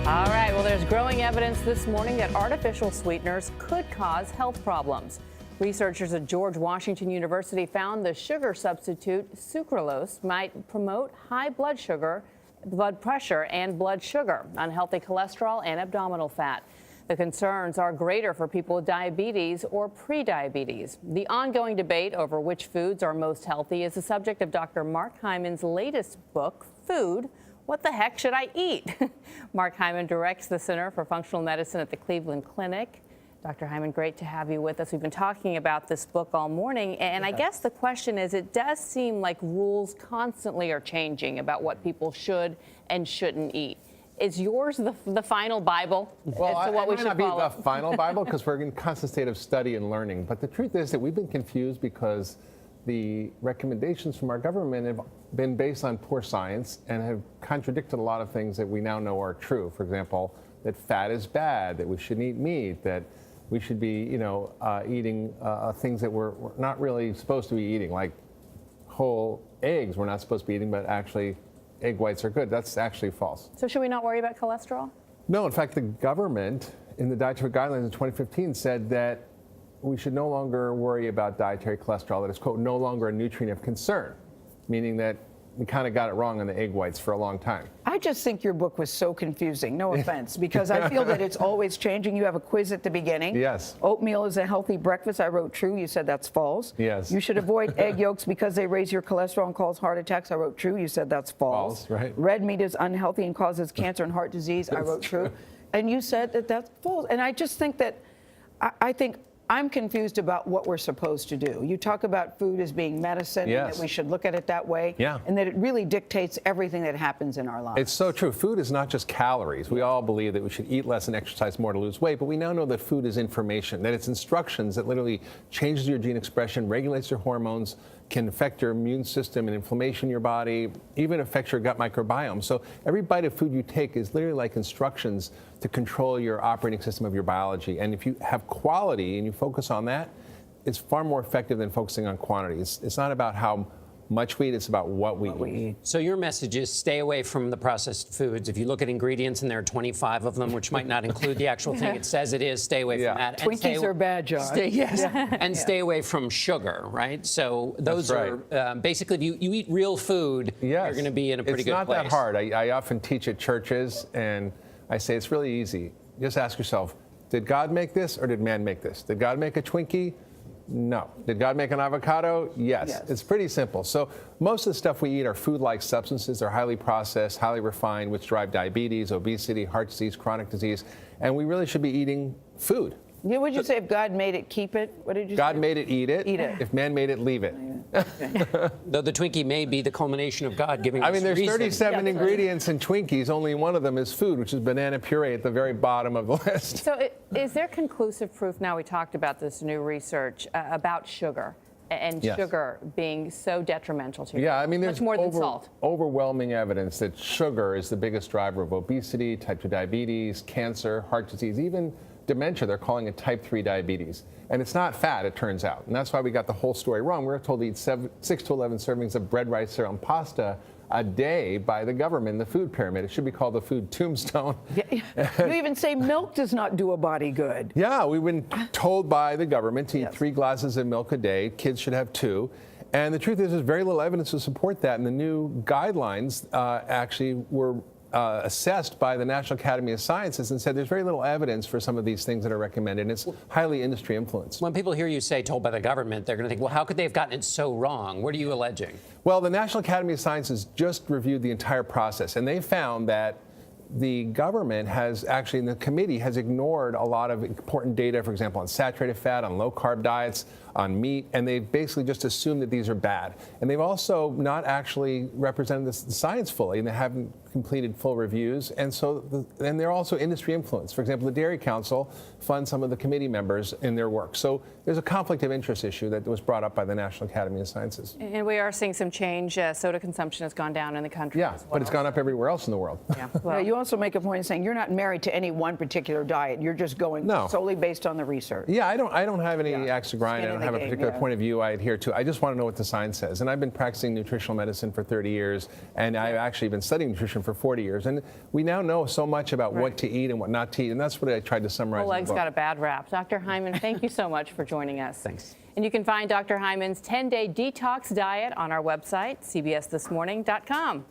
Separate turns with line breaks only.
All right, well, there's growing evidence this morning that artificial sweeteners could cause health problems. Researchers at George Washington University found the sugar substitute sucralose might promote high blood pressure and blood sugar, unhealthy cholesterol, and abdominal fat. The concerns are greater for people with diabetes or prediabetes. The ongoing debate over which foods are most healthy is the subject of Dr. Mark Hyman's latest book, Food, What the Heck Should I Eat? Mark Hyman directs the Center for Functional Medicine at the Cleveland Clinic. Dr. Hyman, great to have you with us. We've been talking about this book all morning, and I guess the question is, it does seem like rules constantly are changing about what people should and shouldn't eat. Is yours the final Bible as to what we should follow?
Well, it might not be the final Bible because we're in constant state of study and learning, but the truth is that we've been confused because the recommendations from our government have been based on poor science and have contradicted a lot of things that we now know are true. For example, that fat is bad, that we shouldn't eat meat, that we should be, eating things that we're not really supposed to be eating, like whole eggs we're not supposed to be eating, but actually egg whites are good. That's actually false.
So should we not worry about cholesterol?
No, in fact, the government in the dietary guidelines in 2015 said that we should no longer worry about dietary cholesterol, that it's, quote, no longer a nutrient of concern, meaning that we kind of got it wrong on the egg whites for a long time.
I just think your book was so confusing, no offense, because I feel that it's always changing. You have a quiz at the beginning.
Yes.
Oatmeal is a healthy breakfast. I wrote true. You said that's false.
Yes.
You should avoid egg yolks because they raise your cholesterol and cause heart attacks. I wrote true. You said that's false.
False, right.
Red meat is unhealthy and causes cancer and heart disease. I wrote true. And you said that that's false. And I just think that, I think I'm confused about what we're supposed to do. You talk about food as being medicine,
yes,
and that we should look at it that way,
yeah,
and that it really dictates everything that happens in our lives.
It's so true. Food is not just calories. We all believe that we should eat less and exercise more to lose weight, but we now know that food is information, that it's instructions that literally changes your gene expression, regulates your hormones, can affect your immune system and inflammation in your body, even affects your gut microbiome. So every bite of food you take is literally like instructions to control your operating system of your biology. And if you have quality and you focus on that, it's far more effective than focusing on quantity. It's not about how much we eat, it's about what we eat.
So your message is stay away from the processed foods. If you look at ingredients, and there are 25 of them, which might not include the actual thing it says it is, stay away from that.
Twinkies are bad, John.
Stay away from sugar, right? So those are basically, if you eat real food, you're going to be in a pretty good place.
It's not that hard. I often teach at churches, and I say it's really easy. Just ask yourself, did God make this or did man make this? Did God make a Twinkie? No. Did God make an avocado? Yes. It's pretty simple. So most of the stuff we eat are food-like substances. They're highly processed, highly refined, which drive diabetes, obesity, heart disease, chronic disease. And we really should be eating food.
What would you say? If God made it, keep it? What did you say?
God made it, eat it.
Eat it.
If man made it, leave it.
Though the Twinkie may be the culmination of God giving us reason.
There's 37 ingredients in Twinkies. Only one of them is food, which is banana puree at the very bottom of the list.
So is there conclusive proof, now we talked about this new research, about sugar and sugar being so detrimental to you?
Yeah, there's
much more than salt.
Overwhelming evidence that sugar is the biggest driver of obesity, type 2 diabetes, cancer, heart disease, even dementia. They're calling it type 3 diabetes. And it's not fat, it turns out. And that's why we got the whole story wrong. We were told to eat 6 to 11 servings of bread, rice, cereal, and pasta a day by the government in the food pyramid. It should be called the food tombstone.
You even say milk does not do a body good.
Yeah, we've been told by the government to eat 3 glasses of milk a day. Kids should have 2. And the truth is, there's very little evidence to support that. And the new guidelines actually were assessed by the National Academy of Sciences and said there's very little evidence for some of these things that are recommended, and it's highly industry influenced.
When people hear you say told by the government, they're going to think, well, how could they have gotten it so wrong? What are you alleging?
Well, the National Academy of Sciences just reviewed the entire process, and they found that the government has actually, in the committee, has ignored a lot of important data, for example, on saturated fat, on low-carb diets, on meat, and they've basically just assumed that these are bad. And they've also not actually represented the science fully, and they haven't completed full reviews. And so, and they're also industry influenced. For example, the Dairy Council funds some of the committee members in their work. So there's a conflict of interest issue that was brought up by the National Academy of Sciences.
And we are seeing some change. Soda consumption has gone down in the country as well.
But it's gone up everywhere else in the world.
Yeah. Well,
you also make a point of saying you're not married to any one particular diet. You're just going solely based on the research.
Yeah, I don't have any axe to grind. I don't have a
game,
particular
yeah.
point of view I adhere to. I just want to know what the science says. And I've been practicing nutritional medicine for 30 years, and I've actually been studying nutrition for 40 years. And we now know so much about what to eat and what not to eat, and that's what I tried to summarize in the
Oleg's
book.
got a bad rap. Dr. Hyman, thank you so much for joining us.
Thanks.
And you can find Dr. Hyman's 10-day detox diet on our website, cbsthismorning.com.